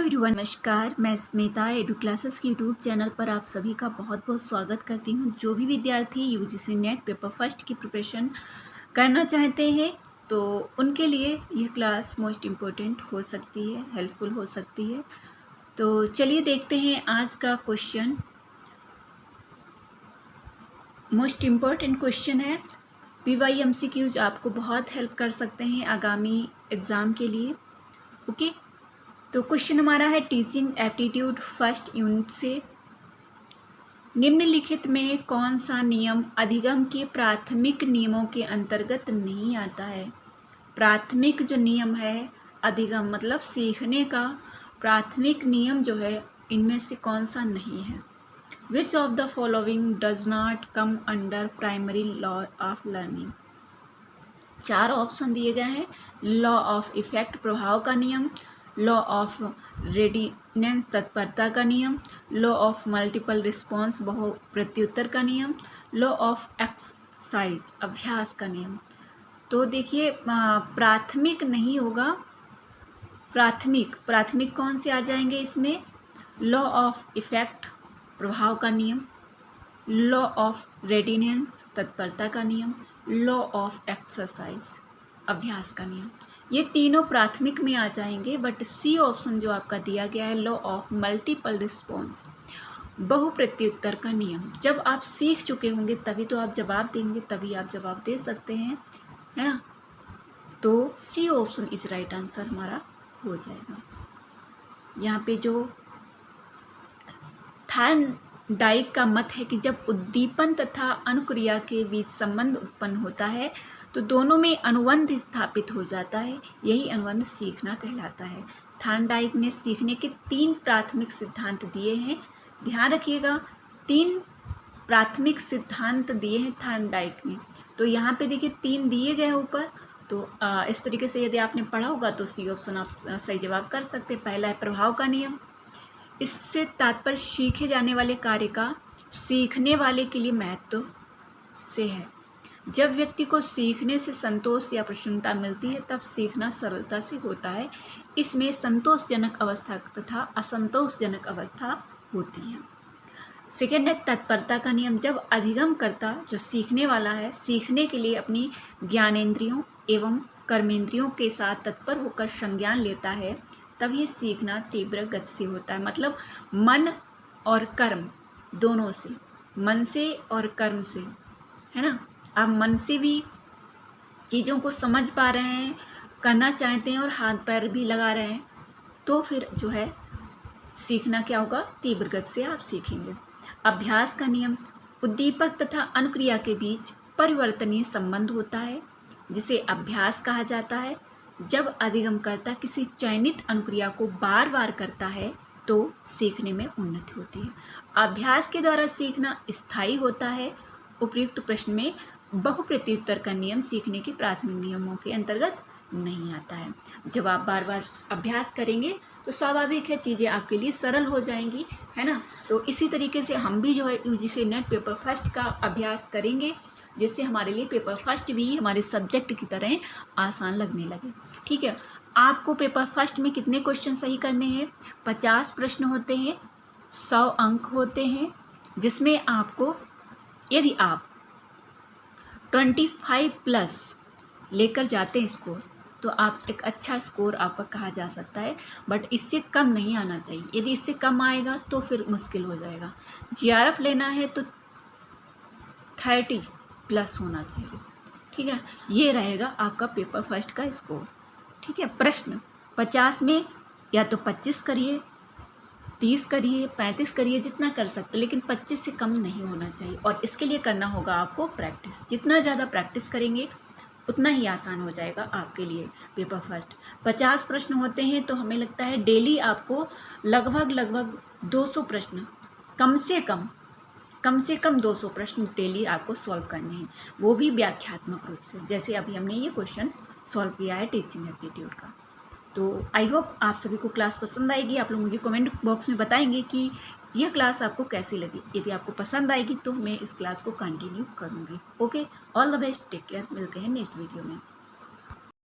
Everyone, नमस्कार। मैं Smita edu classes की यूट्यूब चैनल पर आप सभी का बहुत बहुत स्वागत करती हूं। जो भी विद्यार्थी यूजीसी नेट पेपर फर्स्ट की प्रिपरेशन करना चाहते हैं तो उनके लिए यह क्लास मोस्ट इम्पोर्टेंट हो सकती है, हेल्पफुल हो सकती है। तो चलिए देखते हैं आज का क्वेश्चन। मोस्ट इम्पोर्टेंट क्वेश्चन है। PYMCQs आपको बहुत हेल्प कर सकते हैं आगामी एग्ज़ाम के लिए। ओके, तो क्वेश्चन हमारा है टीचिंग एप्टीट्यूड फर्स्ट यूनिट से। निम्नलिखित में कौन सा नियम अधिगम के प्राथमिक नियमों के अंतर्गत नहीं आता है। प्राथमिक जो नियम है, अधिगम मतलब सीखने का प्राथमिक नियम जो है, इनमें से कौन सा नहीं है। Which of the following does not come under primary law of learning. 4 option दिए गए हैं। लॉ ऑफ इफेक्ट प्रभाव का नियम, लॉ ऑफ रेडिनेंस तत्परता का नियम, लॉ ऑफ मल्टीपल रिस्पॉन्स बहु प्रत्युत्तर का नियम, लॉ ऑफ एक्सरसाइज अभ्यास का नियम। तो देखिए, प्राथमिक नहीं होगा। प्राथमिक कौन से आ जाएंगे इसमें। लॉ ऑफ इफेक्ट प्रभाव का नियम, लॉ ऑफ रेडिनेंस तत्परता का नियम, लॉ ऑफ एक्सरसाइज अभ्यास का नियम। ये तीनों प्राथमिक में आ जाएंगे। बट सी ऑप्शन जो आपका दिया गया है, लॉ ऑफ मल्टीपल रिस्पॉन्स बहु प्रत्युत्तर का नियम, जब आप सीख चुके होंगे तभी तो आप जवाब देंगे, तभी आप जवाब दे सकते हैं, है ना। तो C option is right answer हमारा हो जाएगा। यहाँ पे जो थार्नडाइक का मत है कि जब उद्दीपन तथा अनुक्रिया के बीच संबंध उत्पन्न होता है तो दोनों में अनुबंध स्थापित हो जाता है, यही अनुबंध सीखना कहलाता है। थार्नडाइक ने सीखने के 3 प्राथमिक सिद्धांत दिए हैं। ध्यान रखिएगा, 3 प्राथमिक सिद्धांत दिए हैं थार्नडाइक ने। तो यहाँ पे देखिए 3 दिए गए ऊपर। तो इस तरीके से यदि आपने पढ़ा होगा तो सी ऑप्शन आप सही जवाब कर सकते हैं। पहला है प्रभाव का नियम। इससे तात्पर्य सीखे जाने वाले कार्य का सीखने वाले के लिए महत्व से है। जब व्यक्ति को सीखने से संतोष या प्रसन्नता मिलती है तब सीखना सरलता से होता है। इसमें संतोषजनक अवस्था तथा असंतोषजनक अवस्था होती है। सेकेंड है तत्परता का नियम। जब अधिगमकर्ता जो सीखने वाला है सीखने के लिए अपनी ज्ञानेंद्रियों एवं कर्मेंद्रियों के साथ तत्पर होकर संज्ञान लेता है तभी सीखना तीव्र गति से होता है। मतलब मन और कर्म दोनों से, मन से और कर्म से, है ना। आप मन से भी चीज़ों को समझ पा रहे हैं, करना चाहते हैं और हाथ पैर भी लगा रहे हैं तो फिर जो है सीखना क्या होगा, तीव्र गति से आप सीखेंगे। अभ्यास का नियम। उद्दीपक तथा अनुक्रिया के बीच परिवर्तनीय संबंध होता है जिसे अभ्यास कहा जाता है। जब अधिगमकर्ता किसी चयनित अनुक्रिया को बार बार करता है तो सीखने में उन्नति होती है। अभ्यास के द्वारा सीखना स्थायी होता है। उपयुक्त प्रश्न में बहु प्रत्युत्तर का नियम सीखने के प्राथमिक नियमों के अंतर्गत नहीं आता है। जब आप बार बार अभ्यास करेंगे तो स्वाभाविक है चीज़ें आपके लिए सरल हो जाएंगी, है ना। तो इसी तरीके से हम भी जो है यूजीसी नेट पेपर फर्स्ट का अभ्यास करेंगे जिससे हमारे लिए पेपर फर्स्ट भी हमारे सब्जेक्ट की तरह आसान लगने लगे। ठीक है, आपको पेपर फर्स्ट में कितने क्वेश्चन सही करने हैं। 50 प्रश्न होते हैं, 100 अंक होते हैं, जिसमें आपको यदि आप 25+ लेकर जाते हैं स्कोर तो आप एक अच्छा स्कोर आपका कहा जा सकता है। बट इससे कम नहीं आना चाहिए। यदि इससे कम आएगा तो फिर मुश्किल हो जाएगा। GRF लेना है तो 30+ होना चाहिए। ठीक है, ये रहेगा आपका पेपर फर्स्ट का स्कोर। ठीक है, प्रश्न 50 में या तो 25 करिए, 30 करिए, 35 करिए, जितना कर सकते, लेकिन 25 से कम नहीं होना चाहिए। और इसके लिए करना होगा आपको प्रैक्टिस। जितना ज़्यादा प्रैक्टिस करेंगे उतना ही आसान हो जाएगा आपके लिए पेपर फर्स्ट। 50 प्रश्न होते हैं तो हमें लगता है डेली आपको लगभग 200 प्रश्न कम से कम 200 प्रश्न डेली आपको सॉल्व करने हैं, वो भी व्याख्यात्मक रूप से, जैसे अभी हमने ये क्वेश्चन सॉल्व किया है टीचिंग एप्टीट्यूड का। तो आई होप आप सभी को क्लास पसंद आएगी। आप लोग मुझे कमेंट बॉक्स में बताएंगे कि यह क्लास आपको कैसी लगी। यदि आपको पसंद आएगी तो मैं इस क्लास को कंटिन्यू करूँगी। Okay, all the best, take care, मिलते हैं नेक्स्ट वीडियो में।